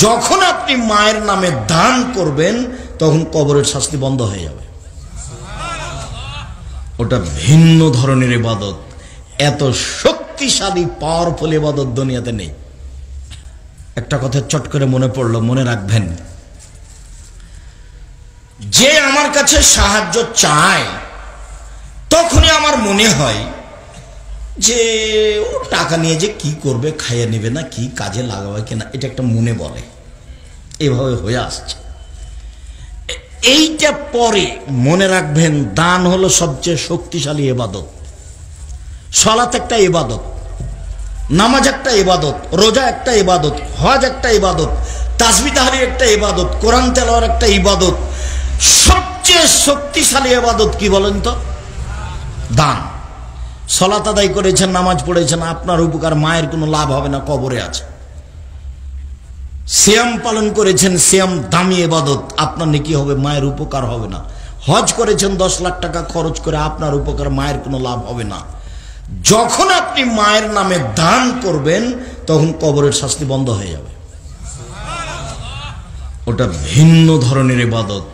যখন আপনি মায়ের নামে দান করবেন তখন কবরের শাস্তি বন্ধ হয়ে যাবে। ওটা ভিন্ন ধরনের ইবাদত। এত শক্তিশালী পাওয়ারফুল ইবাদত দুনিয়াতে নেই। একটা কথা চট করে মনে পড়লো, মনে রাখবেন, যে আমার কাছে সাহায্য চায় তখনই আমার মনে হয় যে ও টাকা নিয়ে যে কি করবে, খাইয়ে নেবে না, কি কাজে লাগাবে কিনা, এটা একটা মনে বলে। এভাবে হয়ে আসছে। এইটা পরে মনে রাখবেন, দান হলো সবচেয়ে শক্তিশালী ইবাদত। সালাত একটা ইবাদত, নামাজ একটা ইবাদত, রোজা একটা ইবাদত, হজ একটা ইবাদত, তাসবিহ তাহলিল একটা ইবাদত, কোরআন তেলাওয়াত একটা ইবাদত। সবচেয়ে শক্তিশালী ইবাদত কি বলেন তো? দান। সালাত আদায় করেছেন, নামাজ পড়েছেন, আপনার উপকার, মায়ের কোনো লাভ হবে না, কবরে আছে। সিয়াম পালন করেছেন, সিয়াম দামি ইবাদত, আপনার নেকি হবে, মায়ের উপকার হবে না। হজ করেছেন 10 লাখ টাকা খরচ করে, আপনার উপকার, মায়ের কোনো লাভ হবে না। যখন আপনি মায়ের নামে দান করবেন তখন কবরের শাস্তি বন্ধ হয়ে যাবে। ওটা ভিন্ন ধরনের ইবাদত।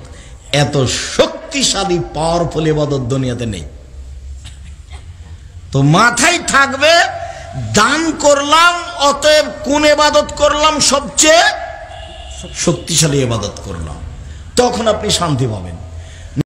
এত শক্তিশালী পাওয়ারফুল ইবাদত দুনিয়াতে নেই। তো মাথায় থাকবে, দান করলাম, অতএব কোন ইবাদত করলাম? সবচেয়ে শক্তিশালী ইবাদত করলাম। তখন আপনি শান্তি পাবেন।